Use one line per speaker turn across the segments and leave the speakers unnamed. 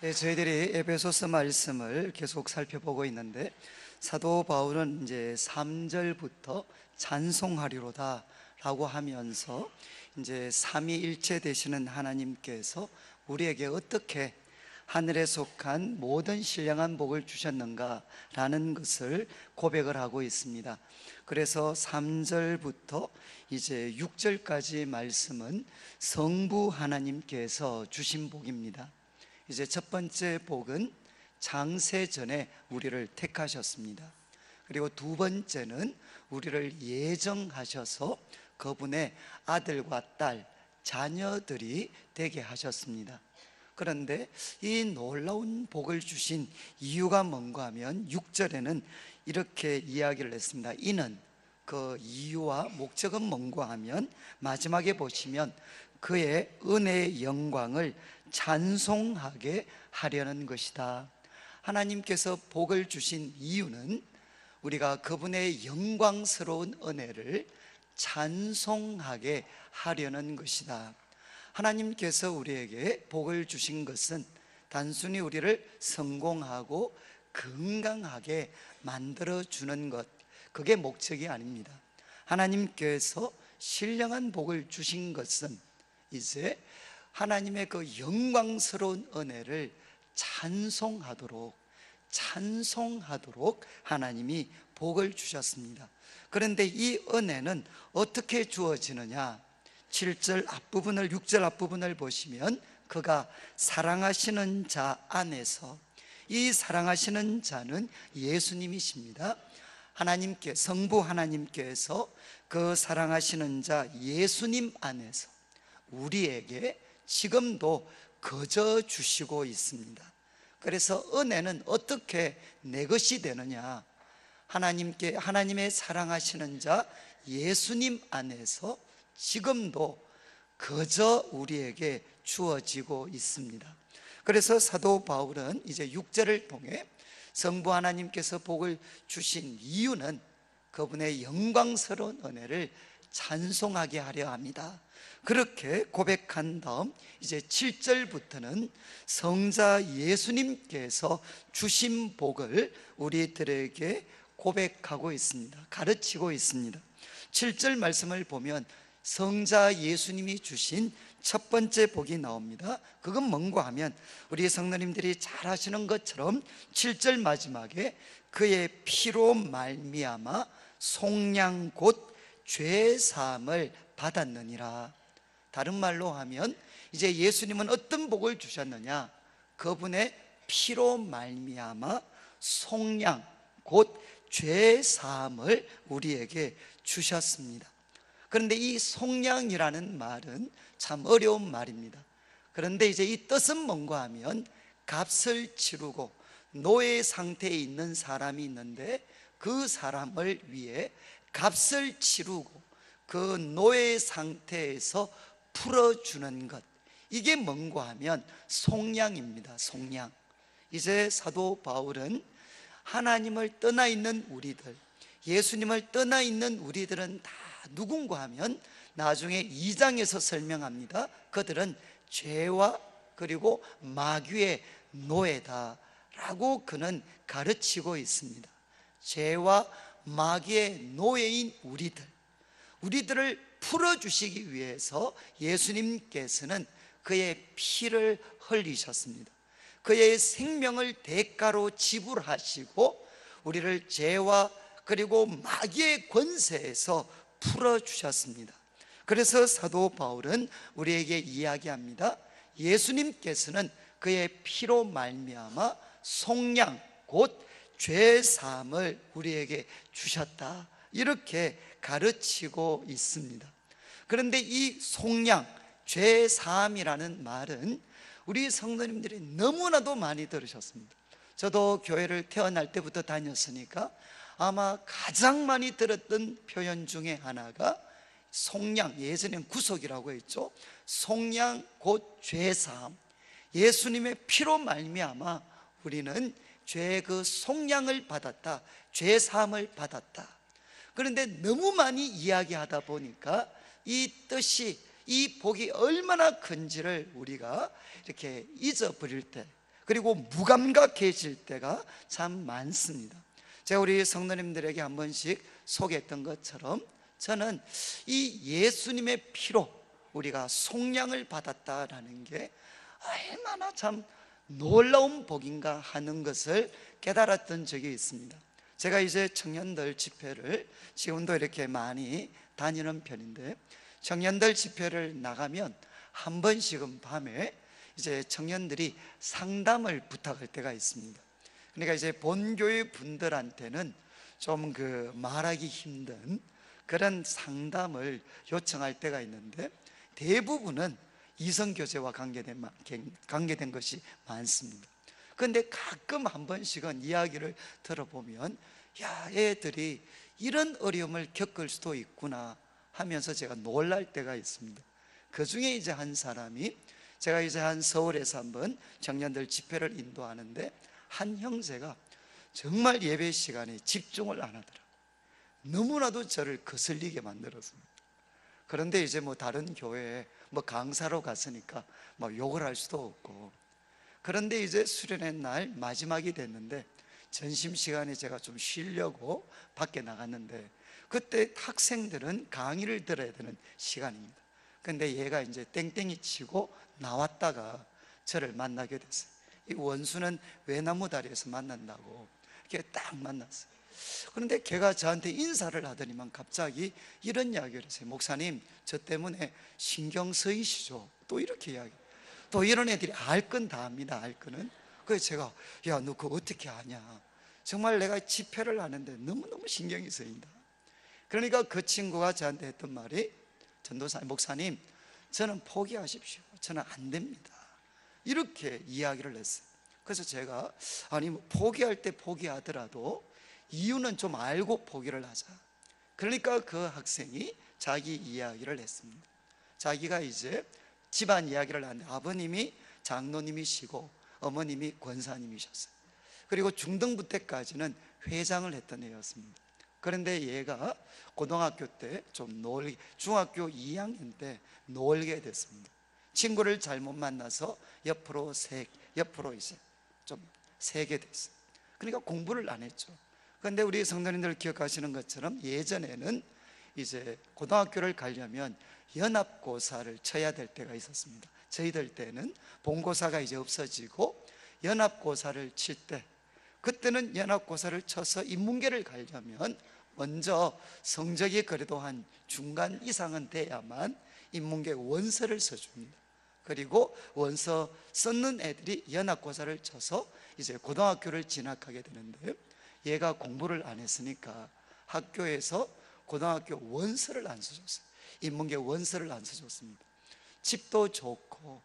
네, 저희들이 에베소서 말씀을 계속 살펴보고 있는데 사도 바울은 이제 3절부터 찬송하리로다 라고 하면서 이제 삼위일체 되시는 하나님께서 우리에게 어떻게 하늘에 속한 모든 신령한 복을 주셨는가 라는 것을 고백을 하고 있습니다. 그래서 3절부터 이제 6절까지 말씀은 성부 하나님께서 주신 복입니다. 이제 첫 번째 복은 창세 전에 우리를 택하셨습니다. 그리고 두 번째는 우리를 예정하셔서 그분의 아들과 딸, 자녀들이 되게 하셨습니다. 그런데 이 놀라운 복을 주신 이유가 뭔가 하면 6절에는 이렇게 이야기를 했습니다. 이는, 그 이유와 목적은 뭔가 하면 마지막에 보시면 그의 은혜의 영광을 찬송하게 하려는 것이다. 하나님께서 복을 주신 이유는 우리가 그분의 영광스러운 은혜를 찬송하게 하려는 것이다. 하나님께서 우리에게 복을 주신 것은 단순히 우리를 성공하고 건강하게 만들어주는 것, 그게 목적이 아닙니다. 하나님께서 신령한 복을 주신 것은 이제 하나님의 그 영광스러운 은혜를 찬송하도록 하나님이 복을 주셨습니다. 그런데 이 은혜는 어떻게 주어지느냐? 7절 앞부분을 6절 앞부분을 보시면 그가 사랑하시는 자 안에서, 이 사랑하시는 자는 예수님이십니다. 하나님께, 성부 하나님께서 그 사랑하시는 자 예수님 안에서 우리에게 지금도 거저 주시고 있습니다. 그래서 은혜는 어떻게 내 것이 되느냐? 하나님의 사랑하시는 자 예수님 안에서 지금도 거저 우리에게 주어지고 있습니다. 그래서 사도 바울은 이제 6절을 통해 성부 하나님께서 복을 주신 이유는 그분의 영광스러운 은혜를 찬송하게 하려 합니다. 그렇게 고백한 다음 이제 7절부터는 성자 예수님께서 주신 복을 우리들에게 고백하고 있습니다. 가르치고 있습니다. 7절 말씀을 보면 성자 예수님이 주신 첫 번째 복이 나옵니다. 그건 뭔가 하면 우리 성도님들이 잘 아시는 것처럼 7절 마지막에 그의 피로 말미암아 속량 곧 죄사함을 받았느니라. 다른 말로 하면 이제 예수님은 어떤 복을 주셨느냐? 그분의 피로 말미암아 속량 곧 죄사함을 우리에게 주셨습니다. 그런데 이 속량이라는 말은 참 어려운 말입니다. 그런데 이제 이 뜻은 뭔가 하면 값을 치르고 노예 상태에 있는 사람이 있는데 그 사람을 위해 값을 치르고 그 노예 상태에서 풀어주는 것, 이게 뭔가 하면 속량입니다. 속량. 이제 사도 바울은 하나님을 떠나 있는 우리들, 예수님을 떠나 있는 우리들은 다 누군가 하면 나중에 2장에서 설명합니다. 그들은 죄와 그리고 마귀의 노예다 라고 그는 가르치고 있습니다. 죄와 마귀의 노예인 우리들을 풀어주시기 위해서 예수님께서는 그의 피를 흘리셨습니다. 그의 생명을 대가로 지불하시고 우리를 죄와 그리고 마귀의 권세에서 풀어주셨습니다. 그래서 사도 바울은 우리에게 이야기합니다. 예수님께서는 그의 피로 말미암아 속량 곧 죄사함을 우리에게 주셨다, 이렇게 가르치고 있습니다. 그런데 이 속량, 죄사함이라는 말은 우리 성도님들이 너무나도 많이 들으셨습니다. 저도 교회를 태어날 때부터 다녔으니까 아마 가장 많이 들었던 표현 중에 하나가 속량, 예전엔 구속이라고 했죠. 속량 곧 죄사함. 예수님의 피로 말미암아 우리는 죄의 그 속량을 받았다, 죄사함을 받았다. 그런데 너무 많이 이야기하다 보니까 이 뜻이, 이 복이 얼마나 큰지를 우리가 이렇게 잊어버릴 때, 그리고 무감각해질 때가 참 많습니다. 제가 우리 성도님들에게 한 번씩 소개했던 것처럼 저는 이 예수님의 피로 우리가 속량을 받았다라는 게 얼마나 참 놀라운 복인가 하는 것을 깨달았던 적이 있습니다. 제가 이제 청년들 집회를 지금도 이렇게 많이 다니는 편인데, 청년들 집회를 나가면 한 번씩은 밤에 이제 청년들이 상담을 부탁할 때가 있습니다. 그러니까 이제 본교회 분들한테는 좀 말하기 힘든 그런 상담을 요청할 때가 있는데, 대부분은 이성교제와 관계된 것이 많습니다. 그런데 가끔 한 번씩은 이야기를 들어보면 야, 애들이 이런 어려움을 겪을 수도 있구나 하면서 제가 놀랄 때가 있습니다. 그 중에 이제 한 사람이, 제가 이제 서울에서 한번 청년들 집회를 인도하는데 한 형제가 정말 예배 시간에 집중을 안 하더라고요. 너무나도 저를 거슬리게 만들었습니다. 그런데 이제 다른 교회에 강사로 갔으니까 욕을 할 수도 없고, 그런데 이제 수련회 날 마지막이 됐는데 점심시간에 제가 좀 쉬려고 밖에 나갔는데, 그때 학생들은 강의를 들어야 되는 시간입니다. 근데 얘가 이제 땡땡이 치고 나왔다가 저를 만나게 됐어요. 이 원수는 외나무 다리에서 만난다고 이렇게 딱 만났어요. 그런데 걔가 저한테 인사를 하더니만 갑자기 이런 이야기를 했어요. 목사님, 저 때문에 신경 쓰이시죠? 또 이렇게 이야기. 또 이런 애들이 알 건 다 압니다. 알 거는. 그래서 제가 야, 너 그거 어떻게 아냐? 정말 내가 집회를 하는데 너무너무 신경이 쓰인다. 그러니까 그 친구가 저한테 했던 말이, 전도사님, 목사님, 저는 포기하십시오. 저는 안 됩니다. 이렇게 이야기를 했어요. 그래서 제가 아니 포기할 때 포기하더라도 이유는 좀 알고 포기를 하자. 그러니까 그 학생이 자기 이야기를 했습니다. 자기가 이제 집안 이야기를 하는데 아버님이 장로님이시고 어머님이 권사님이셨어요. 그리고 중등부 때까지는 회장을 했던 애였습니다. 그런데 얘가 고등학교 때 중학교 2학년 때 놀게 됐습니다. 친구를 잘못 만나서 옆으로 이제 좀 새게 됐어요. 그러니까 공부를 안 했죠. 그런데 우리 성도님들 기억하시는 것처럼 예전에는 이제 고등학교를 가려면 연합고사를 쳐야 될 때가 있었습니다. 저희들 때는 본고사가 이제 없어지고 연합고사를 칠 때, 그때는 연합고사를 쳐서 인문계를 가려면 먼저 성적이 그래도 한 중간 이상은 돼야만 인문계 원서를 써줍니다. 그리고 원서 썼는 애들이 연합고사를 쳐서 이제 고등학교를 진학하게 되는데, 얘가 공부를 안 했으니까 학교에서 고등학교 원서를 안 써줬어요. 인문계 원서를 안 써줬습니다. 집도 좋고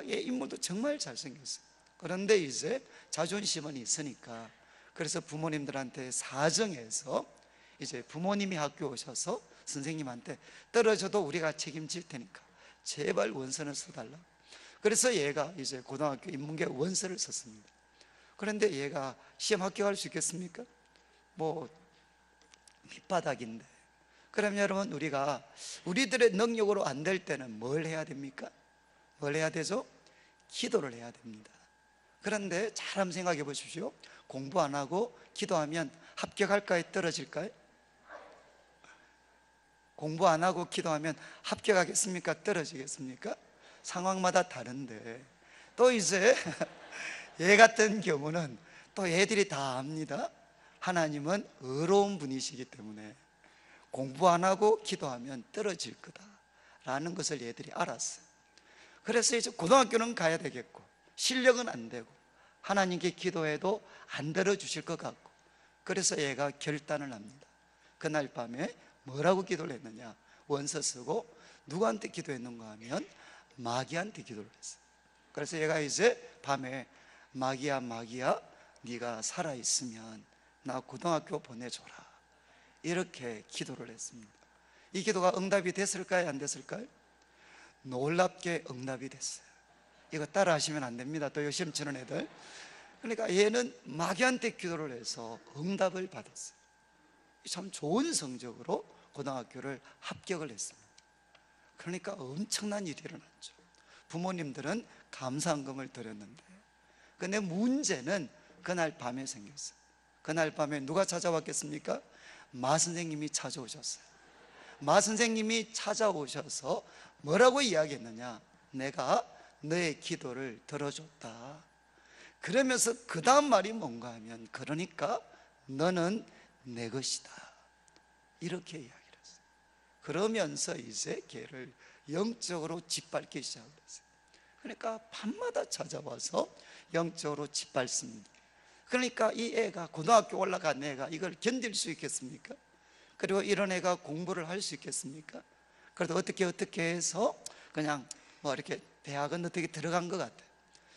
얘 인물도 정말 잘생겼어요. 그런데 이제 자존심은 있으니까, 그래서 부모님들한테 사정해서 이제 부모님이 학교 오셔서 선생님한테 떨어져도 우리가 책임질 테니까 제발 원서는 써달라. 그래서 얘가 이제 고등학교 인문계 원서를 썼습니다. 그런데 얘가 시험 합격할 수 있겠습니까? 밑바닥인데. 그럼 여러분, 우리들의 능력으로 안 될 때는 뭘 해야 됩니까? 뭘 해야 되죠? 기도를 해야 됩니다. 그런데 잘 한번 생각해 보십시오. 공부 안 하고 기도하면 합격할까요? 떨어질까요? 공부 안 하고 기도하면 합격하겠습니까? 떨어지겠습니까? 상황마다 다른데, 또 이제 얘 같은 경우는 또 애들이 다 압니다. 하나님은 의로운 분이시기 때문에 공부 안 하고 기도하면 떨어질 거다라는 것을 얘들이 알았어요. 그래서 이제 고등학교는 가야 되겠고 실력은 안 되고 하나님께 기도해도 안 들어주실 것 같고, 그래서 얘가 결단을 합니다. 그날 밤에 뭐라고 기도를 했느냐? 원서 쓰고 누구한테 기도했는가 하면 마귀한테 기도를 했어요. 그래서 얘가 이제 밤에 마귀야 네가 살아있으면 나 고등학교 보내줘라, 이렇게 기도를 했습니다. 이 기도가 응답이 됐을까요? 안 됐을까요? 놀랍게 응답이 됐어요. 이거 따라 하시면 안 됩니다. 또 시험 치는 애들. 그러니까 얘는 마귀한테 기도를 해서 응답을 받았어요. 참 좋은 성적으로 고등학교를 합격을 했습니다. 그러니까 엄청난 일이 일어났죠. 부모님들은 감사한금을 드렸는데 근데 문제는 그날 밤에 생겼어요. 그날 밤에 누가 찾아왔겠습니까? 마 선생님이 찾아오셨어요. 마 선생님이 찾아오셔서 뭐라고 이야기했느냐? 내가 너의 기도를 들어줬다. 그러면서 그 다음 말이 뭔가 하면, 그러니까 너는 내 것이다, 이렇게 이야기를 했어요. 그러면서 이제 걔를 영적으로 짓밟기 시작했어요. 그러니까 밤마다 찾아와서 영적으로 짓밟습니다. 그러니까 이 애가, 고등학교 올라간 애가 이걸 견딜 수 있겠습니까? 그리고 이런 애가 공부를 할 수 있겠습니까? 그래도 어떻게 해서 그냥 뭐 이렇게 대학은 어떻게 들어간 것 같아요.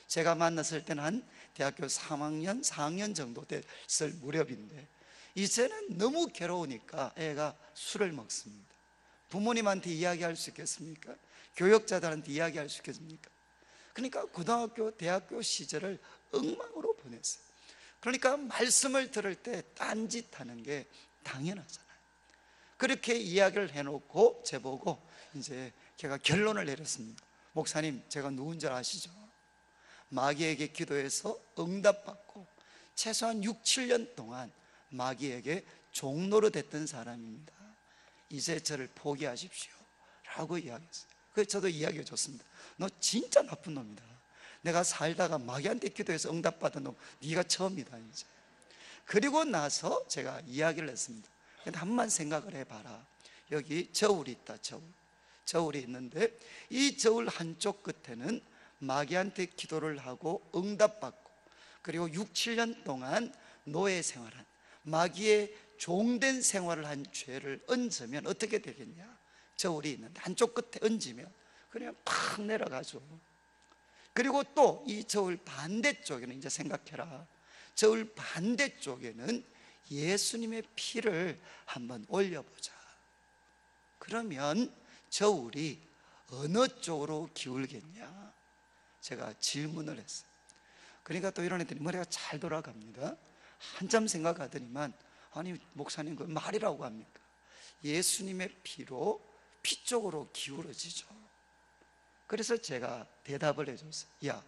제가 만났을 때는 한 대학교 3학년, 4학년 정도 됐을 무렵인데, 이제는 너무 괴로우니까 애가 술을 먹습니다. 부모님한테 이야기할 수 있겠습니까? 교역자들한테 이야기할 수 있겠습니까? 그러니까 고등학교, 대학교 시절을 엉망으로 보냈어요. 그러니까 말씀을 들을 때 딴짓하는 게 당연하잖아요. 그렇게 이야기를 해놓고 저보고 이제 제가 결론을 내렸습니다. 목사님, 제가 누군지 아시죠? 마귀에게 기도해서 응답받고 최소한 6, 7년 동안 마귀에게 종로로 됐던 사람입니다. 이제 저를 포기하십시오 라고 이야기했어요. 그래서 저도 이야기해 줬습니다. 너 진짜 나쁜 놈이다. 내가 살다가 마귀한테 기도해서 응답받은 놈 네가 처음이다 이제. 그리고 나서 제가 이야기를 했습니다. 근데 한번 생각을 해봐라. 여기 저울이 있다. 저울이 있는데 이 저울 한쪽 끝에는 마귀한테 기도를 하고 응답받고, 그리고 6, 7년 동안 노예 생활한, 마귀의 종된 생활을 한 죄를 얹으면 어떻게 되겠냐? 저울이 있는데 한쪽 끝에 얹으면 그냥 팍 내려가죠. 그리고 또 이 저울 반대쪽에는, 이제 생각해라, 저울 반대쪽에는 예수님의 피를 한번 올려보자. 그러면 저울이 어느 쪽으로 기울겠냐? 제가 질문을 했어요. 그러니까 또 이런 애들이 머리가 잘 돌아갑니다. 한참 생각하더니만, 아니 목사님 그 말이라고 합니까? 예수님의 피로 피 쪽으로 기울어지죠. 그래서 제가 대답을 해줬어요. 야,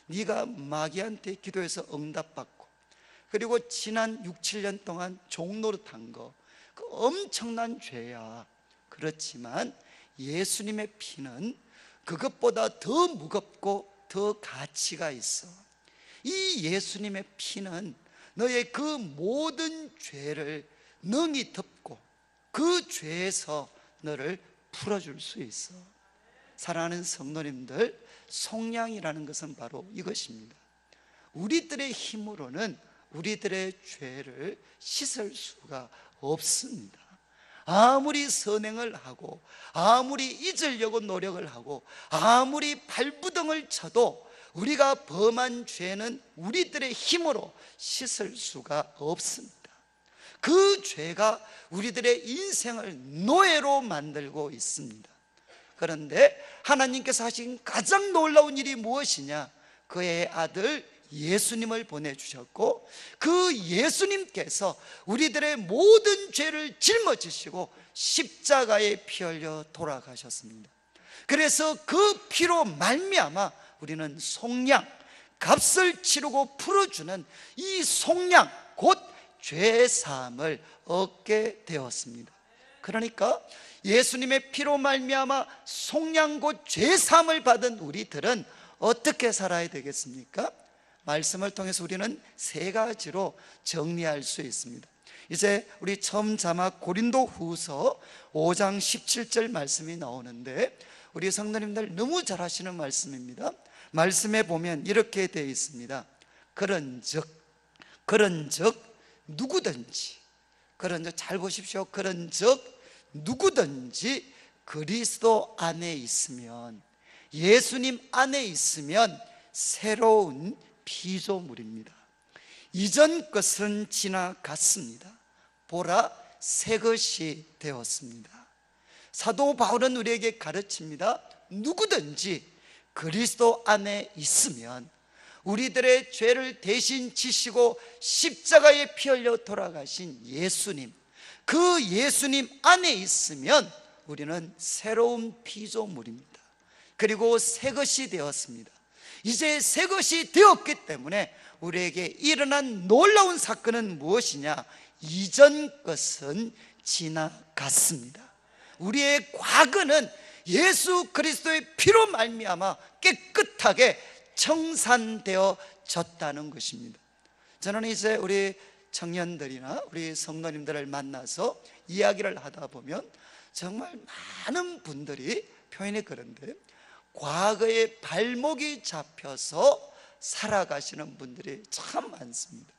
네가 마귀한테 기도해서 응답받고, 그리고 지난 6, 7년 동안 종노릇 한 거, 그 엄청난 죄야. 그렇지만 예수님의 피는 그것보다 더 무겁고 더 가치가 있어. 이 예수님의 피는 너의 그 모든 죄를 능히 덮고 그 죄에서 너를 풀어줄 수 있어. 사랑하는 성도님들, 속량이라는 것은 바로 이것입니다. 우리들의 힘으로는 우리들의 죄를 씻을 수가 없습니다. 아무리 선행을 하고, 아무리 잊으려고 노력을 하고, 아무리 발부둥을 쳐도 우리가 범한 죄는 우리들의 힘으로 씻을 수가 없습니다. 그 죄가 우리들의 인생을 노예로 만들고 있습니다. 그런데 하나님께서 하신 가장 놀라운 일이 무엇이냐? 그의 아들 예수님을 보내주셨고, 그 예수님께서 우리들의 모든 죄를 짊어지시고 십자가에 피 흘려 돌아가셨습니다. 그래서 그 피로 말미암아 우리는 속량, 값을 치르고 풀어주는 이 속량, 곧 죄사함을 얻게 되었습니다. 그러니까 예수님의 피로 말미암아 속량 곧 죄사함을 받은 우리들은 어떻게 살아야 되겠습니까? 말씀을 통해서 우리는 세 가지로 정리할 수 있습니다. 이제 우리 처음 자막 고린도후서 5장 17절 말씀이 나오는데, 우리 성도님들 너무 잘 아시는 말씀입니다. 말씀에 보면 이렇게 되어 있습니다. 그런즉 누구든지, 그런즉 잘 보십시오. 그런즉 누구든지 그리스도 안에 있으면, 예수님 안에 있으면 새로운 피조물입니다. 이전 것은 지나갔습니다. 보라, 새 것이 되었습니다. 사도 바울은 우리에게 가르칩니다. 누구든지 그리스도 안에 있으면, 우리들의 죄를 대신 지시고 십자가에 피 흘려 돌아가신 예수님, 그 예수님 안에 있으면 우리는 새로운 피조물입니다. 그리고 새 것이 되었습니다. 이제 새 것이 되었기 때문에 우리에게 일어난 놀라운 사건은 무엇이냐? 이전 것은 지나갔습니다. 우리의 과거는 예수 그리스도의 피로 말미암아 깨끗하게 청산되어졌다는 것입니다. 저는 이제 우리 청년들이나 우리 성도님들을 만나서 이야기를 하다 보면 정말 많은 분들이 표현이 그런데 과거에 발목이 잡혀서 살아가시는 분들이 참 많습니다.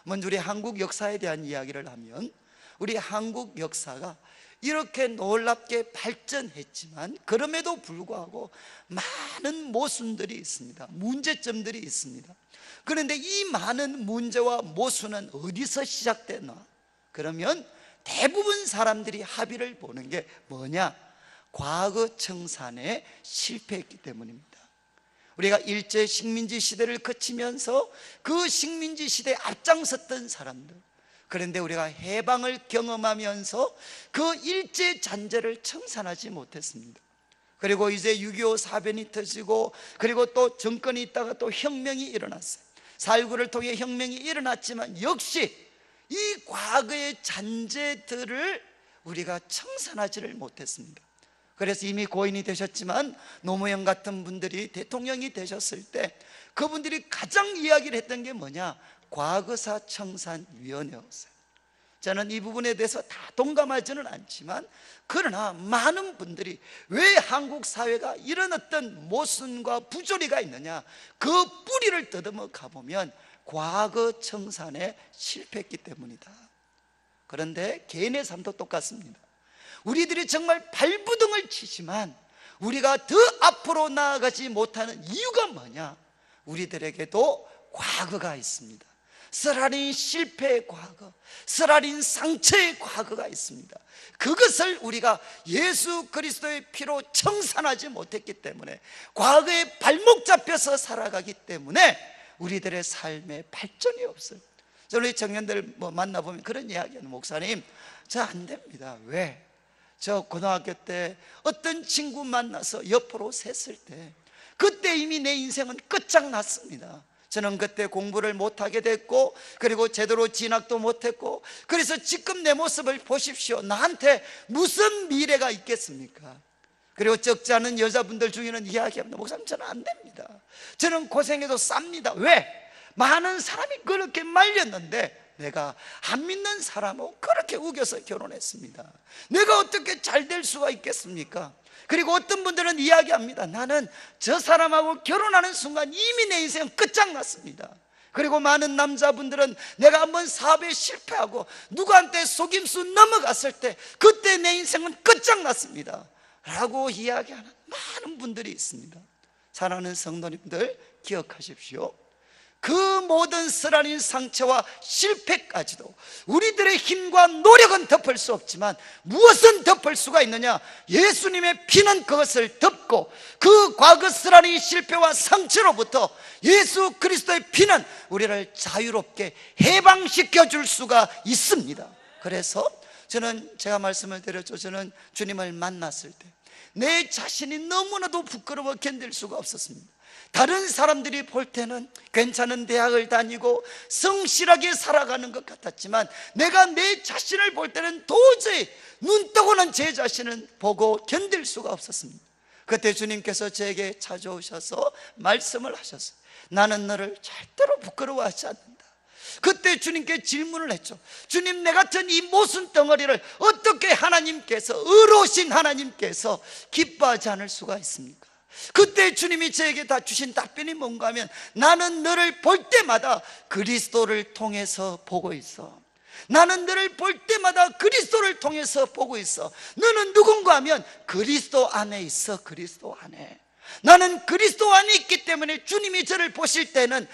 먼저 우리 한국 역사에 대한 이야기를 하면 우리 한국 역사가 이렇게 놀랍게 발전했지만 그럼에도 불구하고 많은 모순들이 있습니다. 문제점들이 있습니다. 그런데 이 많은 문제와 모순은 어디서 시작되나? 그러면 대부분 사람들이 합의를 보는 게 뭐냐? 과거 청산에 실패했기 때문입니다. 우리가 일제 식민지 시대를 거치면서 그 식민지 시대에 앞장섰던 사람들, 그런데 우리가 해방을 경험하면서 그 일제 잔재를 청산하지 못했습니다. 그리고 이제 6.25 사변이 터지고 그리고 또 정권이 있다가 또 혁명이 일어났어요. 4.19를 통해 혁명이 일어났지만 역시 이 과거의 잔재들을 우리가 청산하지를 못했습니다. 그래서 이미 고인이 되셨지만 노무현 같은 분들이 대통령이 되셨을 때 그분들이 가장 이야기를 했던 게 뭐냐? 과거사 청산위원회였어요. 저는 이 부분에 대해서 다 동감하지는 않지만 그러나 많은 분들이 왜 한국 사회가 이런 어떤 모순과 부조리가 있느냐, 그 뿌리를 뜯어먹어 가보면 과거 청산에 실패했기 때문이다. 그런데 개인의 삶도 똑같습니다. 우리들이 정말 발부둥을 치지만 우리가 더 앞으로 나아가지 못하는 이유가 뭐냐? 우리들에게도 과거가 있습니다. 쓰라린 실패의 과거, 쓰라린 상처의 과거가 있습니다. 그것을 우리가 예수 그리스도의 피로 청산하지 못했기 때문에, 과거에 발목 잡혀서 살아가기 때문에 우리들의 삶에 발전이 없어요. 저는 우리 청년들 만나보면 그런 이야기하는, 목사님 저 안 됩니다. 왜? 저 고등학교 때 어떤 친구 만나서 옆으로 샜을 때 그때 이미 내 인생은 끝장났습니다. 저는 그때 공부를 못하게 됐고 그리고 제대로 진학도 못했고, 그래서 지금 내 모습을 보십시오. 나한테 무슨 미래가 있겠습니까? 그리고 적지 않은 여자분들 중에는 이야기합니다. 목사님 저는 안 됩니다. 저는 고생해도 쌉니다. 왜? 많은 사람이 그렇게 말렸는데 내가 안 믿는 사람하고 그렇게 우겨서 결혼했습니다. 내가 어떻게 잘 될 수가 있겠습니까? 그리고 어떤 분들은 이야기합니다. 나는 저 사람하고 결혼하는 순간 이미 내 인생 끝장났습니다. 그리고 많은 남자분들은 내가 한번 사업에 실패하고 누구한테 속임수 넘어갔을 때 그때 내 인생은 끝장났습니다 라고 이야기하는 많은 분들이 있습니다. 사랑하는 성도님들, 기억하십시오. 그 모든 쓰라린 상처와 실패까지도 우리들의 힘과 노력은 덮을 수 없지만 무엇은 덮을 수가 있느냐? 예수님의 피는 그것을 덮고, 그 과거 쓰라린 실패와 상처로부터 예수 그리스도의 피는 우리를 자유롭게 해방시켜 줄 수가 있습니다. 그래서 저는 제가 말씀을 드렸죠. 저는 주님을 만났을 때 내 자신이 너무나도 부끄러워 견딜 수가 없었습니다. 다른 사람들이 볼 때는 괜찮은 대학을 다니고 성실하게 살아가는 것 같았지만 내가 내 자신을 볼 때는 도저히 눈 뜨고는 제 자신을 보고 견딜 수가 없었습니다. 그때 주님께서 제게 찾아오셔서 말씀을 하셨어요. 나는 너를 절대로 부끄러워하지 않는다. 그때 주님께 질문을 했죠. 주님, 내 같은 이 모순 덩어리를 어떻게 하나님께서, 의로우신 하나님께서 기뻐하지 않을 수가 있습니까? 그때 주님이 저에게 다 주신 답변이 뭔가 하면, 나는 너를 볼 때마다 그리스도를 통해서 보고 있어. 나는 너를 볼 때마다 그리스도를 통해서 보고 있어. 너는 누군가 하면 그리스도 안에 있어. 그리스도 안에. 나는 그리스도 안에 있기 때문에 주님이 저를 보실 때는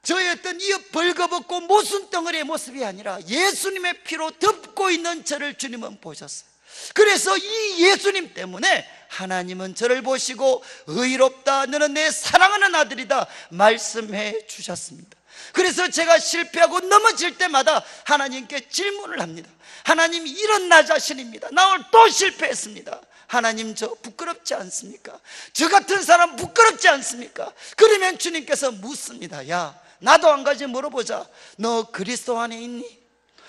저의 어떤 이 벌거벗고 모순 덩어리의 모습이 아니라 예수님의 피로 덮고 있는 저를 주님은 보셨어요. 그래서 이 예수님 때문에 하나님은 저를 보시고 의롭다, 너는 내 사랑하는 아들이다 말씀해 주셨습니다. 그래서 제가 실패하고 넘어질 때마다 하나님께 질문을 합니다. 하나님, 이런 나 자신입니다. 나 오늘 또 실패했습니다. 하나님 저 부끄럽지 않습니까? 저 같은 사람 부끄럽지 않습니까? 그러면 주님께서 묻습니다. 야, 나도 한 가지 물어보자. 너 그리스도 안에 있니?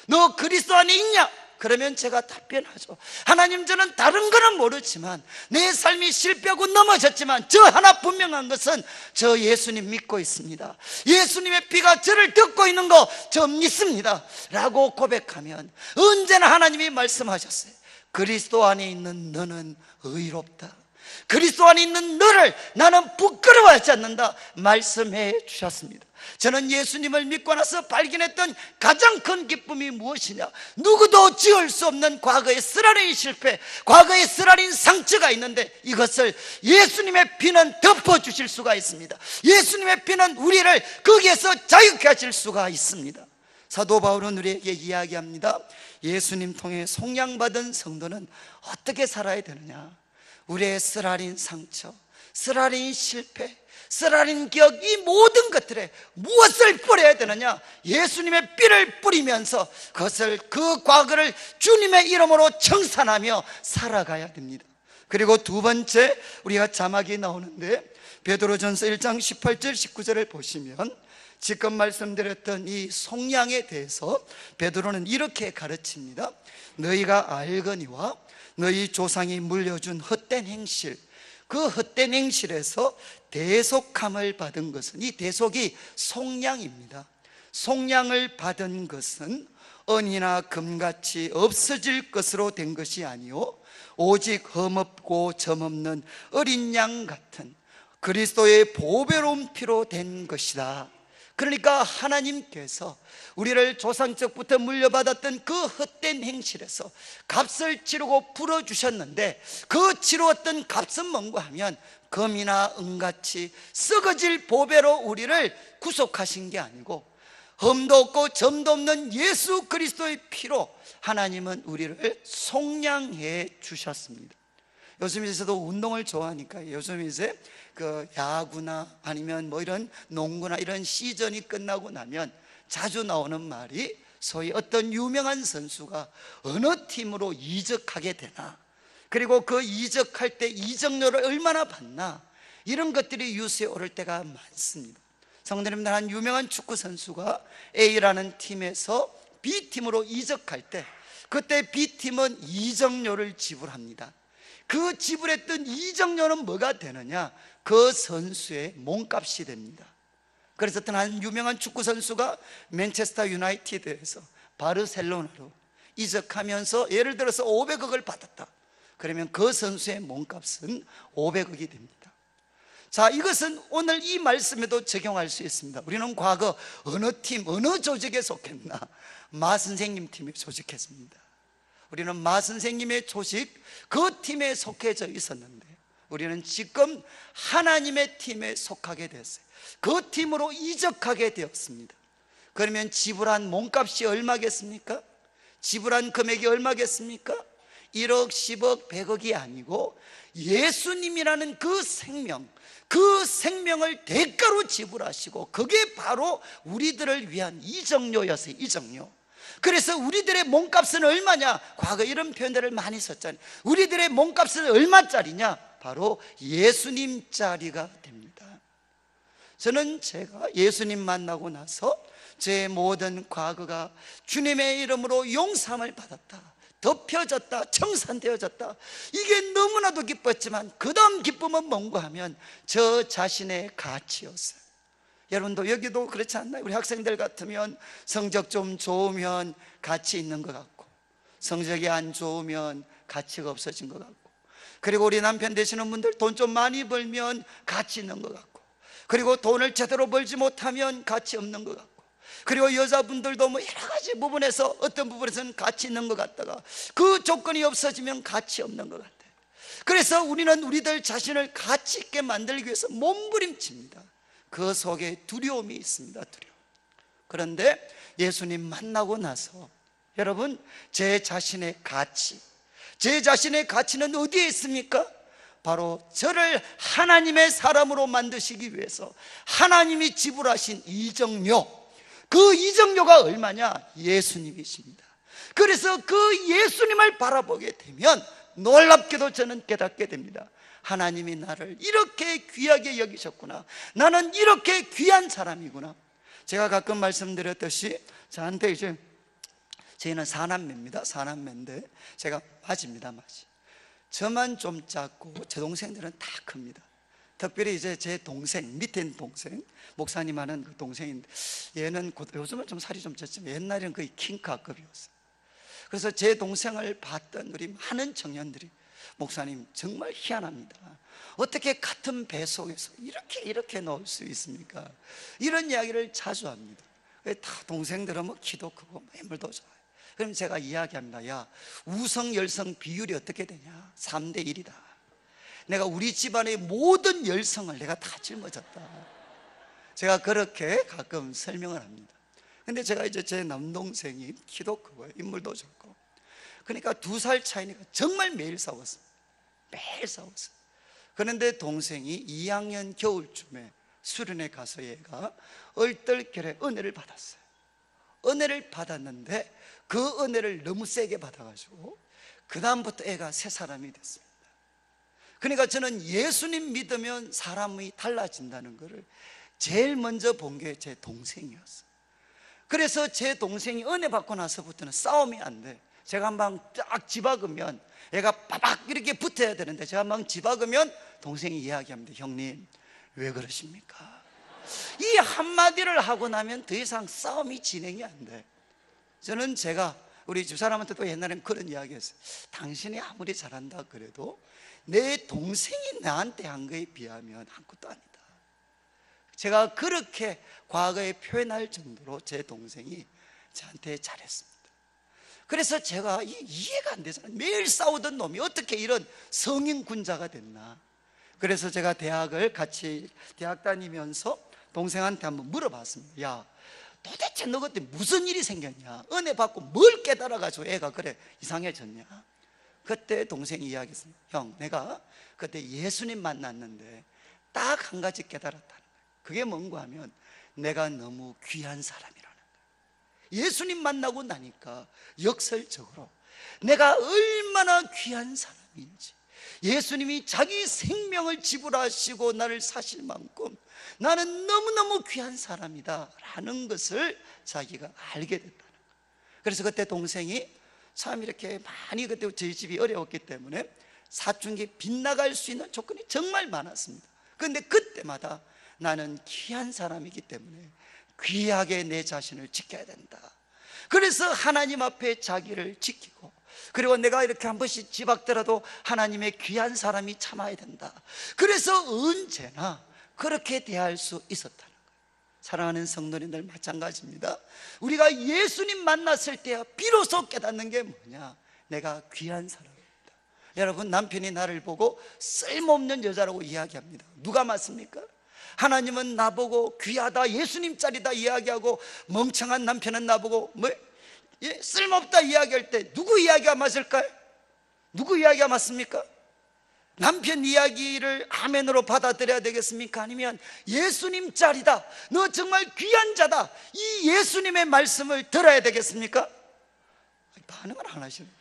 너 그리스도 안에 있냐? 그러면 제가 답변하죠. 하나님, 저는 다른 거는 모르지만 내 삶이 실패하고 넘어졌지만 저 하나 분명한 것은 저 예수님 믿고 있습니다. 예수님의 피가 저를 듣고 있는 거 저 믿습니다 라고 고백하면 언제나 하나님이 말씀하셨어요. 그리스도 안에 있는 너는 의롭다. 그리스도 안에 있는 너를 나는 부끄러워하지 않는다 말씀해 주셨습니다. 저는 예수님을 믿고 나서 발견했던 가장 큰 기쁨이 무엇이냐? 누구도 지울 수 없는 과거의 쓰라린 실패, 과거의 쓰라린 상처가 있는데 이것을 예수님의 피는 덮어주실 수가 있습니다. 예수님의 피는 우리를 거기에서 자유케 하실 수가 있습니다. 사도 바울은 우리에게 이야기합니다. 예수님 통해 속량받은 성도는 어떻게 살아야 되느냐? 우리의 쓰라린 상처, 쓰라린 실패, 쓰라린 기억, 이 모든 것들에 무엇을 뿌려야 되느냐? 예수님의 피를 뿌리면서 그것을, 그 과거를 주님의 이름으로 청산하며 살아가야 됩니다. 그리고 두 번째, 우리가 자막이 나오는데 베드로전서 1장 18절 19절을 보시면 지금 말씀드렸던 이 속량에 대해서 베드로는 이렇게 가르칩니다. 너희가 알거니와 너희 조상이 물려준 헛된 행실, 그 헛된 행실에서 대속함을 받은 것은, 이 대속이 속량입니다. 속량을 받은 것은 은이나 금같이 없어질 것으로 된 것이 아니요 오직 흠없고 점없는 어린 양 같은 그리스도의 보배로운 피로 된 것이다. 그러니까 하나님께서 우리를 조상적부터 물려받았던 그 헛된 행실에서 값을 치르고 풀어주셨는데, 그 치루었던 값은 뭔가 하면 금이나 은같이 썩어질 보배로 우리를 구속하신 게 아니고 흠도 없고 점도 없는 예수 그리스도의 피로 하나님은 우리를 속량해 주셨습니다. 요즘 이제도 운동을 좋아하니까 요즘 이제 그 야구나 아니면 뭐 이런 농구나 이런 시즌이 끝나고 나면 자주 나오는 말이, 소위 어떤 유명한 선수가 어느 팀으로 이적하게 되나, 그리고 그 이적할 때 이적료를 얼마나 받나, 이런 것들이 뉴스에 오를 때가 많습니다. 성도님들, 한 유명한 축구 선수가 A라는 팀에서 B팀으로 이적할 때 그때 B팀은 이적료를 지불합니다. 그 지불했던 이적료는 뭐가 되느냐? 그 선수의 몸값이 됩니다. 그래서 어떤 한 유명한 축구 선수가 맨체스터 유나이티드에서 바르셀로나로 이적하면서 예를 들어서 500억을 받았다. 그러면 그 선수의 몸값은 500억이 됩니다. 자, 이것은 오늘 이 말씀에도 적용할 수 있습니다. 우리는 과거 어느 팀, 어느 조직에 속했나? 마 선생님 팀에 조직했습니다. 우리는 마 선생님의 조직, 그 팀에 속해져 있었는데 우리는 지금 하나님의 팀에 속하게 됐어요. 그 팀으로 이적하게 되었습니다. 그러면 지불한 몸값이 얼마겠습니까? 지불한 금액이 얼마겠습니까? 1억, 10억, 100억이 아니고 예수님이라는 그 생명, 그 생명을 대가로 지불하시고 그게 바로 우리들을 위한 이적료였어요. 이적료. 그래서 우리들의 몸값은 얼마냐? 과거 이런 표현들을 많이 썼잖아요. 우리들의 몸값은 얼마짜리냐? 바로 예수님짜리가 됩니다. 저는 제가 예수님 만나고 나서 제 모든 과거가 주님의 이름으로 용서함을 받았다, 덮여졌다, 청산되어졌다, 이게 너무나도 기뻤지만 그 다음 기쁨은 뭔가 하면 저 자신의 가치였어요. 여러분도 여기도 그렇지 않나요? 우리 학생들 같으면 성적 좀 좋으면 가치 있는 것 같고, 성적이 안 좋으면 가치가 없어진 것 같고, 그리고 우리 남편 되시는 분들 돈 좀 많이 벌면 가치 있는 것 같고, 그리고 돈을 제대로 벌지 못하면 가치 없는 것 같고, 그리고 여자분들도 뭐 여러 가지 부분에서 어떤 부분에서는 가치 있는 것 같다가 그 조건이 없어지면 가치 없는 것 같아요. 그래서 우리는 우리들 자신을 가치 있게 만들기 위해서 몸부림칩니다. 그 속에 두려움이 있습니다. 두려움. 그런데 예수님 만나고 나서 여러분, 제 자신의 가치, 제 자신의 가치는 어디에 있습니까? 바로 저를 하나님의 사람으로 만드시기 위해서 하나님이 지불하신 이적료, 그 이적료가 얼마냐? 예수님이십니다. 그래서 그 예수님을 바라보게 되면 놀랍게도 저는 깨닫게 됩니다. 하나님이 나를 이렇게 귀하게 여기셨구나. 나는 이렇게 귀한 사람이구나. 제가 가끔 말씀드렸듯이 저한테 이제 저희는 사남매입니다. 사남매인데 제가 맞입니다. 맞이. 저만 좀 작고 제 동생들은 다 큽니다. 특별히 이제 제 동생, 밑에 있는 동생, 목사님 하는 그 동생인데 얘는 요즘은 좀 살이 좀 쪘지만 옛날에는 거의 킹카급이었어요. 그래서 제 동생을 봤던 우리 많은 청년들이 목사님 정말 희한합니다. 어떻게 같은 배 속에서 이렇게 넣을 수 있습니까? 이런 이야기를 자주 합니다. 다 동생들은 뭐 키도 크고 매물도 좋아요. 그럼 제가 이야기합니다. 야, 우성 열성 비율이 어떻게 되냐? 3대 1이다. 내가 우리 집안의 모든 열성을 내가 다 짊어졌다. 제가 그렇게 가끔 설명을 합니다. 근데 제가 이제 제 남동생이 키도 크고 인물도 좋고, 그러니까 2살 차이니까 정말 매일 싸웠습니다. 매일 싸웠어요. 그런데 동생이 2학년 겨울쯤에 수련회 가서 얘가 얼떨결에 은혜를 받았어요. 은혜를 받았는데 그 은혜를 너무 세게 받아가지고 그 다음부터 애가 새 사람이 됐습니다. 그러니까 저는 예수님 믿으면 사람이 달라진다는 것을 제일 먼저 본 게 제 동생이었어요. 그래서 제 동생이 은혜 받고 나서부터는 싸움이 안 돼. 제가 한 방 딱 집어그면 애가 빠박 이렇게 붙어야 되는데 제가 한 방 집어그면 동생이 이야기합니다. 형님 왜 그러십니까? 이 한마디를 하고 나면 더 이상 싸움이 진행이 안 돼. 저는 제가 우리 집사람한테도 옛날엔 그런 이야기 했어요. 당신이 아무리 잘한다 그래도 내 동생이 나한테 한 거에 비하면 아무것도 아니다. 제가 그렇게 과거에 표현할 정도로 제 동생이 저한테 잘했습니다. 그래서 제가 이해가 안 되잖아요. 매일 싸우던 놈이 어떻게 이런 성인 군자가 됐나. 그래서 제가 대학을 같이 대학 다니면서 동생한테 한번 물어봤습니다. 야, 도대체 너 그때 무슨 일이 생겼냐? 은혜 받고 뭘 깨달아가지고 애가 그래 이상해졌냐? 그때 동생이 이야기했습니다. 형, 내가 그때 예수님 만났는데 딱 한 가지 깨달았다는 거예요. 그게 뭔가 하면 내가 너무 귀한 사람이라는 거예요. 예수님 만나고 나니까 역설적으로 내가 얼마나 귀한 사람인지, 예수님이 자기 생명을 지불하시고 나를 사실 만큼 나는 너무너무 귀한 사람이다 라는 것을 자기가 알게 됐다는 거예요. 그래서 그때 동생이 참 이렇게 많이, 그때 저희 집이 어려웠기 때문에 사춘기 빗나갈 수 있는 조건이 정말 많았습니다. 그런데 그때마다 나는 귀한 사람이기 때문에 귀하게 내 자신을 지켜야 된다. 그래서 하나님 앞에 자기를 지키고, 그리고 내가 이렇게 한 번씩 지박더라도 하나님의 귀한 사람이 참아야 된다. 그래서 언제나 그렇게 대할 수 있었다는 거예요. 사랑하는 성도님들 마찬가지입니다. 우리가 예수님 만났을 때야 비로소 깨닫는 게 뭐냐? 내가 귀한 사람입니다. 여러분, 남편이 나를 보고 쓸모없는 여자라고 이야기합니다. 누가 맞습니까? 하나님은 나보고 귀하다, 예수님 짤이다 이야기하고, 멍청한 남편은 나보고 쓸모없다 이야기할 때 누구 이야기가 맞을까요? 누구 이야기가 맞습니까? 남편 이야기를 아멘으로 받아들여야 되겠습니까? 아니면 예수님 짤이다, 너 정말 귀한 자다, 이 예수님의 말씀을 들어야 되겠습니까? 반응을 안 하시네요.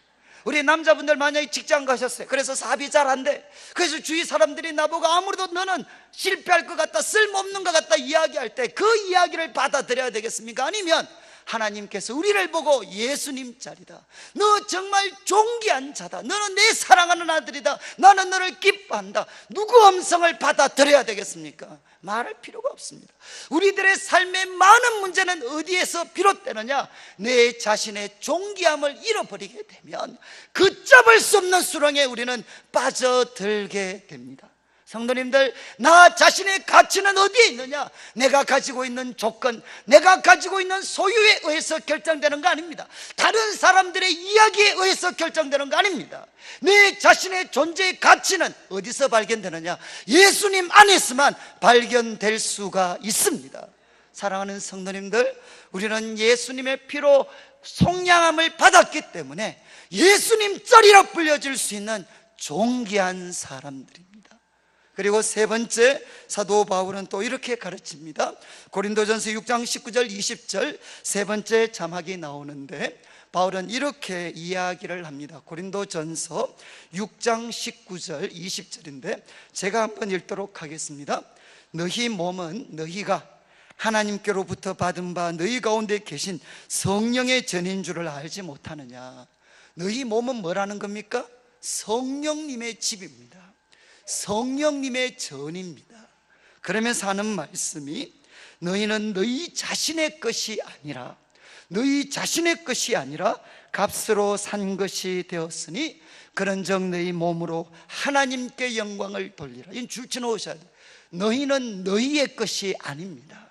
우리 남자분들 만약에 직장 가셨어요. 그래서 사업이 잘 안 돼. 그래서 주위 사람들이 나보고 아무래도 너는 실패할 것 같다, 쓸모없는 것 같다 이야기할 때 그 이야기를 받아들여야 되겠습니까? 아니면 하나님께서 우리를 보고 예수님 짤이다, 너 정말 존귀한 자다, 너는 내 사랑하는 아들이다, 나는 너를 기뻐한다, 누구 음성을 받아들여야 되겠습니까? 말할 필요가 없습니다. 우리들의 삶의 많은 문제는 어디에서 비롯되느냐? 내 자신의 존귀함을 잃어버리게 되면 걷잡을 수 없는 수렁에 우리는 빠져들게 됩니다. 성도님들, 나 자신의 가치는 어디에 있느냐? 내가 가지고 있는 조건, 내가 가지고 있는 소유에 의해서 결정되는 거 아닙니다. 다른 사람들의 이야기에 의해서 결정되는 거 아닙니다. 내 자신의 존재의 가치는 어디서 발견되느냐? 예수님 안에서만 발견될 수가 있습니다. 사랑하는 성도님들, 우리는 예수님의 피로 속량함을 받았기 때문에 예수님 짤이라 불려질 수 있는 존귀한 사람들입니다. 그리고 세 번째, 사도 바울은 또 이렇게 가르칩니다. 고린도전서 6장 19절 20절 세 번째 자막이 나오는데, 바울은 이렇게 이야기를 합니다. 고린도전서 6장 19절 20절인데 제가 한번 읽도록 하겠습니다. 너희 몸은 너희가 하나님께로부터 받은 바 너희 가운데 계신 성령의 전인 줄을 알지 못하느냐. 너희 몸은 뭐라는 겁니까? 성령님의 집입니다. 성령님의 전입니다. 그러면서 하는 말씀이 너희는 너희 자신의 것이 아니라 값으로 산 것이 되었으니 그런즉 너희 몸으로 하나님께 영광을 돌리라. 이건 줄쳐놓으셔야 돼요. 너희는 너희의 것이 아닙니다.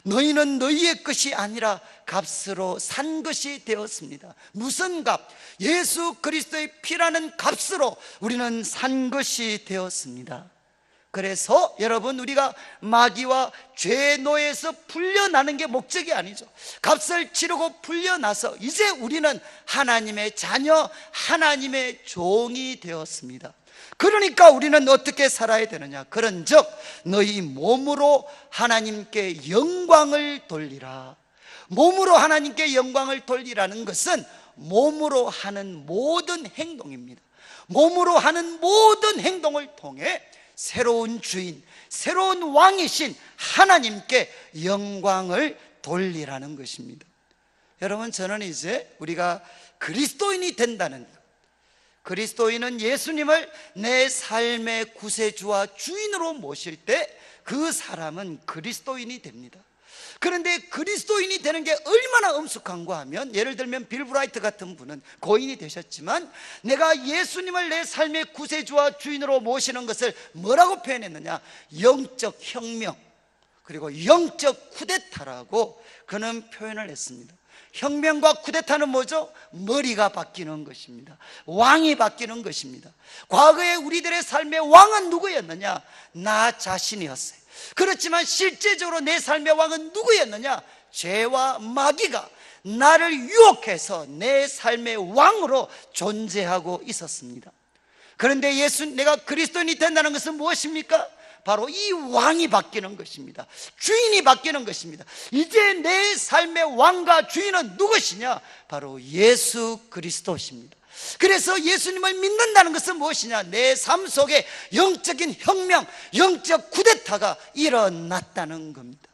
너희는 너희의 것이 아니라 값으로 산 것이 되었습니다. 무슨 값? 예수 그리스도의 피라는 값으로 우리는 산 것이 되었습니다. 그래서 여러분, 우리가 마귀와 죄의 노예에서 풀려나는 게 목적이 아니죠. 값을 치르고 풀려나서 이제 우리는 하나님의 자녀, 하나님의 종이 되었습니다. 그러니까 우리는 어떻게 살아야 되느냐? 그런즉 너희 몸으로 하나님께 영광을 돌리라. 몸으로 하나님께 영광을 돌리라는 것은 몸으로 하는 모든 행동입니다. 몸으로 하는 모든 행동을 통해 새로운 주인, 새로운 왕이신 하나님께 영광을 돌리라는 것입니다. 여러분, 저는 이제 우리가 그리스도인이 된다는 것, 그리스도인은 예수님을 내 삶의 구세주와 주인으로 모실 때 그 사람은 그리스도인이 됩니다. 그런데 그리스도인이 되는 게 얼마나 엄숙한가 하면, 예를 들면 빌 브라이트 같은 분은 고인이 되셨지만 내가 예수님을 내 삶의 구세주와 주인으로 모시는 것을 뭐라고 표현했느냐? 영적 혁명, 그리고 영적 쿠데타라고 그는 표현을 했습니다. 혁명과 쿠데타는 뭐죠? 머리가 바뀌는 것입니다. 왕이 바뀌는 것입니다. 과거에 우리들의 삶의 왕은 누구였느냐? 나 자신이었어요. 그렇지만 실제적으로 내 삶의 왕은 누구였느냐? 죄와 마귀가 나를 유혹해서 내 삶의 왕으로 존재하고 있었습니다. 그런데 내가 그리스도인이 된다는 것은 무엇입니까? 바로 이 왕이 바뀌는 것입니다. 주인이 바뀌는 것입니다. 이제 내 삶의 왕과 주인은 누구시냐? 바로 예수 그리스도십니다. 그래서 예수님을 믿는다는 것은 무엇이냐? 내 삶 속에 영적인 혁명, 영적 쿠데타가 일어났다는 겁니다.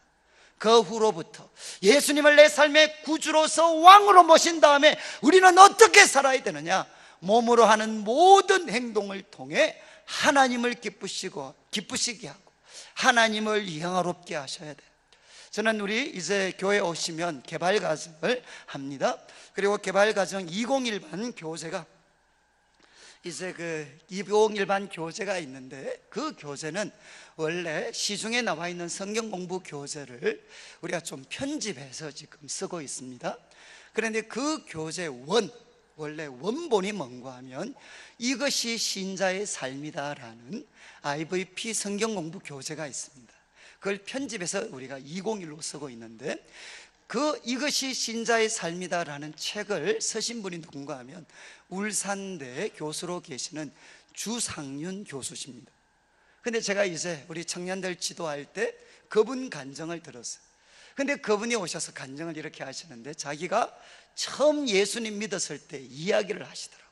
그 후로부터 예수님을 내 삶의 구주로서 왕으로 모신 다음에 우리는 어떻게 살아야 되느냐? 몸으로 하는 모든 행동을 통해 하나님을 기쁘시게 하고 하나님을 영화롭게 하셔야 돼요. 저는 우리 이제 교회 오시면 개발과정을 합니다. 그리고 개발과정 201반 교재가 이제 201반 교재가 있는데, 그 교재는 원래 시중에 나와 있는 성경 공부 교재를 우리가 좀 편집해서 지금 쓰고 있습니다. 그런데 그 교재 원래 원본이 뭔가 하면 이것이 신자의 삶이다라는 IVP 성경 공부 교재가 있습니다. 그걸 편집해서 우리가 201로 쓰고 있는데, 이것이 신자의 삶이다라는 책을 쓰신 분이 누군가 하면 울산대 교수로 계시는 주상윤 교수십니다. 근데 제가 이제 우리 청년들 지도할 때 그분 간증을 들었어요. 근데 그분이 오셔서 간증을 이렇게 하시는데, 자기가 처음 예수님 믿었을 때 이야기를 하시더라고요.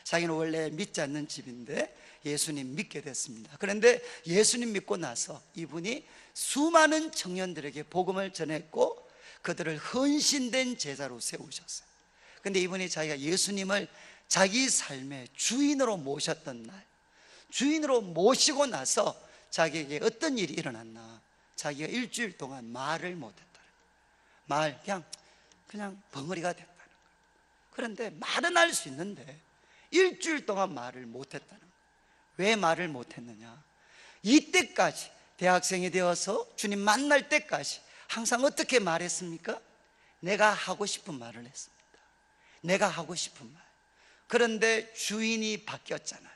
자기는 원래 믿지 않는 집인데 예수님 믿게 됐습니다. 그런데 예수님 믿고 나서 이분이 수많은 청년들에게 복음을 전했고 그들을 헌신된 제자로 세우셨어요. 그런데 이분이 자기가 예수님을 자기 삶의 주인으로 모셨던 날, 주인으로 모시고 나서 자기에게 어떤 일이 일어났나? 자기가 일주일 동안 말을 못했다는 거예요. 그냥 벙어리가 됐다는 거예요. 그런데 말은 할 수 있는데 일주일 동안 말을 못했다는 거예요. 왜 말을 못했느냐? 이때까지 대학생이 되어서 주님 만날 때까지 항상 어떻게 말했습니까? 내가 하고 싶은 말을 했습니다. 내가 하고 싶은 말. 그런데 주인이 바뀌었잖아요.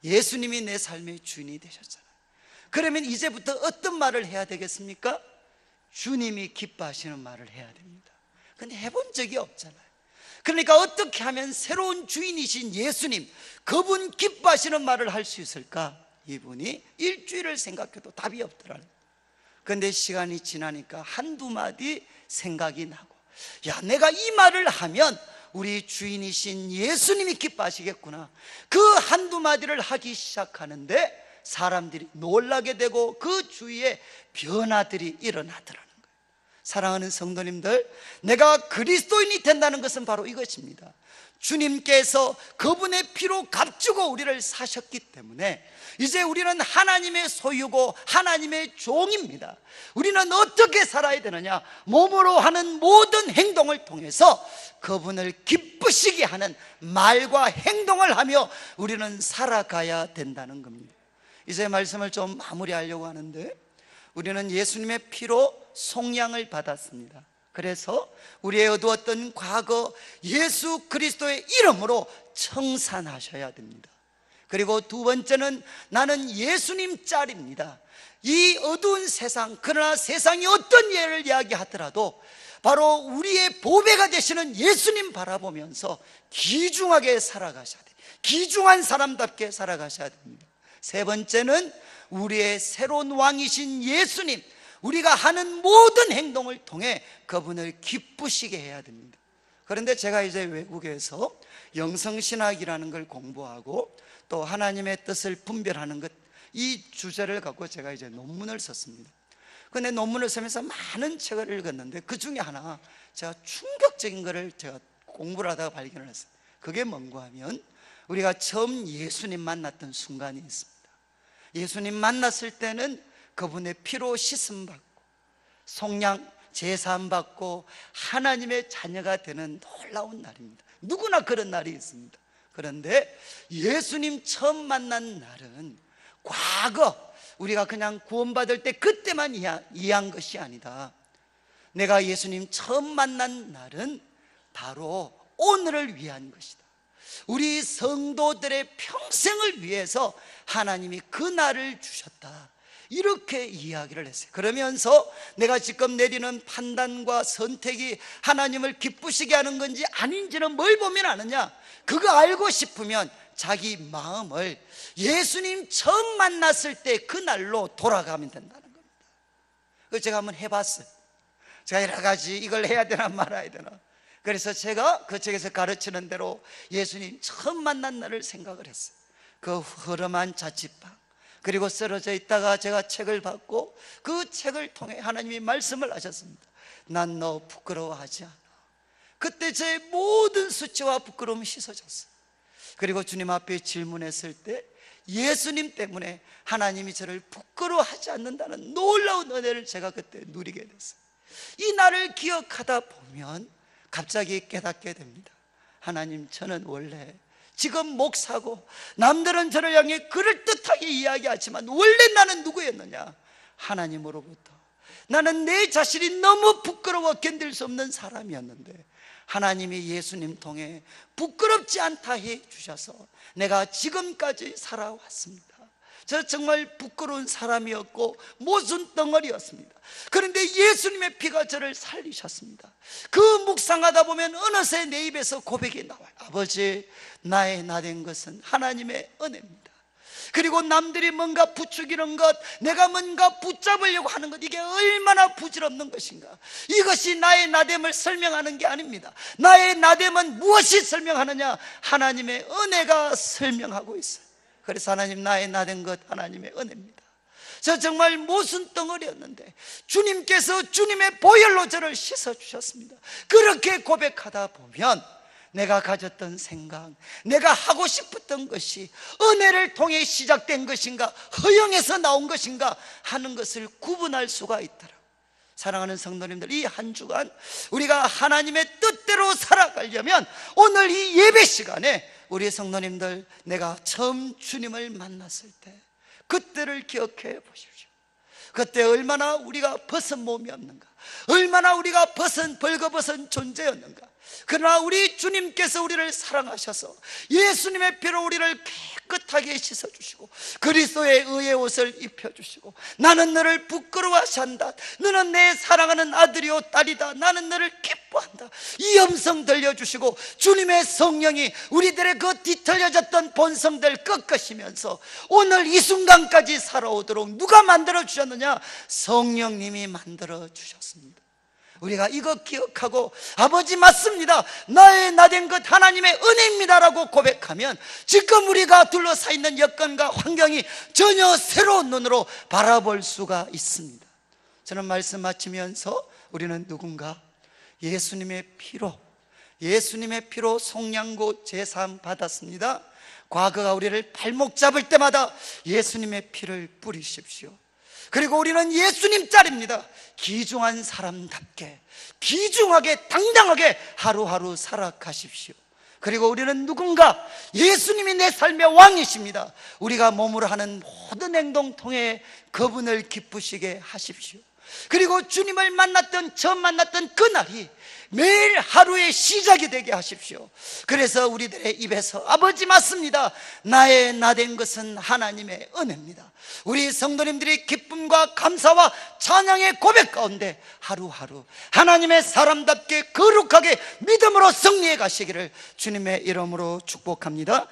예수님이 내 삶의 주인이 되셨잖아요. 그러면 이제부터 어떤 말을 해야 되겠습니까? 주님이 기뻐하시는 말을 해야 됩니다. 근데 해본 적이 없잖아요. 그러니까 어떻게 하면 새로운 주인이신 예수님, 그분 기뻐하시는 말을 할 수 있을까? 이분이 일주일을 생각해도 답이 없더라고요. 그런데 시간이 지나니까 한두 마디 생각이 나고, 야, 내가 이 말을 하면 우리 주인이신 예수님이 기뻐하시겠구나, 그 한두 마디를 하기 시작하는데 사람들이 놀라게 되고 그 주위에 변화들이 일어나더라는 거예요. 사랑하는 성도님들, 내가 그리스도인이 된다는 것은 바로 이것입니다. 주님께서 그분의 피로 값주고 우리를 사셨기 때문에 이제 우리는 하나님의 소유고 하나님의 종입니다. 우리는 어떻게 살아야 되느냐? 몸으로 하는 모든 행동을 통해서 그분을 기쁘시게 하는 말과 행동을 하며 우리는 살아가야 된다는 겁니다. 이제 말씀을 좀 마무리하려고 하는데, 우리는 예수님의 피로 속량을 받았습니다. 그래서 우리의 어두웠던 과거 예수 그리스도의 이름으로 청산하셔야 됩니다. 그리고 두 번째는 나는 예수님 짤입니다. 이 어두운 세상, 그러나 세상이 어떤 예를 이야기하더라도 바로 우리의 보배가 되시는 예수님 바라보면서 귀중하게 살아가셔야 돼요. 귀중한 사람답게 살아가셔야 됩니다. 세 번째는 우리의 새로운 왕이신 예수님, 우리가 하는 모든 행동을 통해 그분을 기쁘시게 해야 됩니다. 그런데 제가 이제 외국에서 영성신학이라는 걸 공부하고 또 하나님의 뜻을 분별하는 것, 이 주제를 갖고 제가 이제 논문을 썼습니다. 근데 논문을 쓰면서 많은 책을 읽었는데 그 중에 하나 제가 충격적인 거를 제가 공부를 하다가 발견을 했어요. 그게 뭔가 하면 우리가 처음 예수님 만났던 순간이 있습니다. 예수님 만났을 때는 그분의 피로 씻음받고 속량 제사함받고 하나님의 자녀가 되는 놀라운 날입니다. 누구나 그런 날이 있습니다. 그런데 예수님 처음 만난 날은 과거 우리가 그냥 구원받을 때 그때만 이해한 것이 아니다. 내가 예수님 처음 만난 날은 바로 오늘을 위한 것이다. 우리 성도들의 평생을 위해서 하나님이 그 날을 주셨다, 이렇게 이야기를 했어요. 그러면서 내가 지금 내리는 판단과 선택이 하나님을 기쁘시게 하는 건지 아닌지는 뭘 보면 아느냐? 그거 알고 싶으면 자기 마음을 예수님 처음 만났을 때 그 날로 돌아가면 된다는 겁니다. 그래서 제가 한번 해봤어요. 제가 여러 가지 이걸 해야 되나 말아야 되나. 그래서 제가 그 책에서 가르치는 대로 예수님 처음 만난 날을 생각을 했어요. 그 허름한 자취방, 그리고 쓰러져 있다가 제가 책을 받고 그 책을 통해 하나님이 말씀을 하셨습니다. 난 너 부끄러워하지 않아. 그때 제 모든 수치와 부끄러움이 씻어졌어요. 그리고 주님 앞에 질문했을 때 예수님 때문에 하나님이 저를 부끄러워하지 않는다는 놀라운 은혜를 제가 그때 누리게 됐어요. 이 날을 기억하다 보면 갑자기 깨닫게 됩니다. 하나님, 저는 원래 지금 목사고 남들은 저를 향해 그럴듯하게 이야기하지만 원래 나는 누구였느냐? 하나님으로부터 나는 내 자신이 너무 부끄러워 견딜 수 없는 사람이었는데 하나님이 예수님 통해 부끄럽지 않다 해 주셔서 내가 지금까지 살아왔습니다. 저 정말 부끄러운 사람이었고 모순 덩어리였습니다. 그런데 예수님의 피가 저를 살리셨습니다. 그 묵상하다 보면 어느새 내 입에서 고백이 나와요. 아버지, 나의 나된 것은 하나님의 은혜입니다. 그리고 남들이 뭔가 부추기는 것, 내가 뭔가 붙잡으려고 하는 것, 이게 얼마나 부질없는 것인가. 이것이 나의 나됨을 설명하는 게 아닙니다. 나의 나됨은 무엇이 설명하느냐? 하나님의 은혜가 설명하고 있어요. 그래서 하나님, 나의 나된 것 하나님의 은혜입니다. 저 정말 모순 덩어리였는데 주님께서 주님의 보혈로 저를 씻어주셨습니다. 그렇게 고백하다 보면 내가 가졌던 생각, 내가 하고 싶었던 것이 은혜를 통해 시작된 것인가, 허영에서 나온 것인가 하는 것을 구분할 수가 있더라. 사랑하는 성도님들, 이 한 주간 우리가 하나님의 뜻대로 살아가려면 오늘 이 예배 시간에 우리 성도님들, 내가 처음 주님을 만났을 때 그때를 기억해 보십시오. 그때 얼마나 우리가 벗은 몸이었는가, 얼마나 우리가 벌거벗은 존재였는가. 그러나 우리 주님께서 우리를 사랑하셔서 예수님의 피로 우리를 깨끗하게 씻어주시고 그리스도의 의의 옷을 입혀주시고, 나는 너를 부끄러워하지 않는다, 너는 내 사랑하는 아들이요 딸이다, 나는 너를 기뻐한다, 이 음성 들려주시고 주님의 성령이 우리들의 그 뒤틀려졌던 본성들 꺾으시면서 오늘 이 순간까지 살아오도록 누가 만들어주셨느냐? 성령님이 만들어주셨습니다. 우리가 이거 기억하고 아버지 맞습니다, 나의 나된 것 하나님의 은혜입니다라고 고백하면 지금 우리가 둘러싸여 있는 여건과 환경이 전혀 새로운 눈으로 바라볼 수가 있습니다. 저는 말씀 마치면서 우리는 누군가 예수님의 피로 속량고 제사함 받았습니다. 과거가 우리를 발목 잡을 때마다 예수님의 피를 뿌리십시오. 그리고 우리는 예수님 짤입니다. 귀중한 사람답게 귀중하게 당당하게 하루하루 살아가십시오. 그리고 우리는 누군가 예수님이 내 삶의 왕이십니다. 우리가 몸으로 하는 모든 행동 통해 그분을 기쁘시게 하십시오. 그리고 주님을 처음 만났던 그날이 매일 하루의 시작이 되게 하십시오. 그래서 우리들의 입에서 아버지 맞습니다, 나의 나된 것은 하나님의 은혜입니다, 우리 성도님들이 기쁨과 감사와 찬양의 고백 가운데 하루하루 하나님의 사람답게 거룩하게 믿음으로 승리해 가시기를 주님의 이름으로 축복합니다.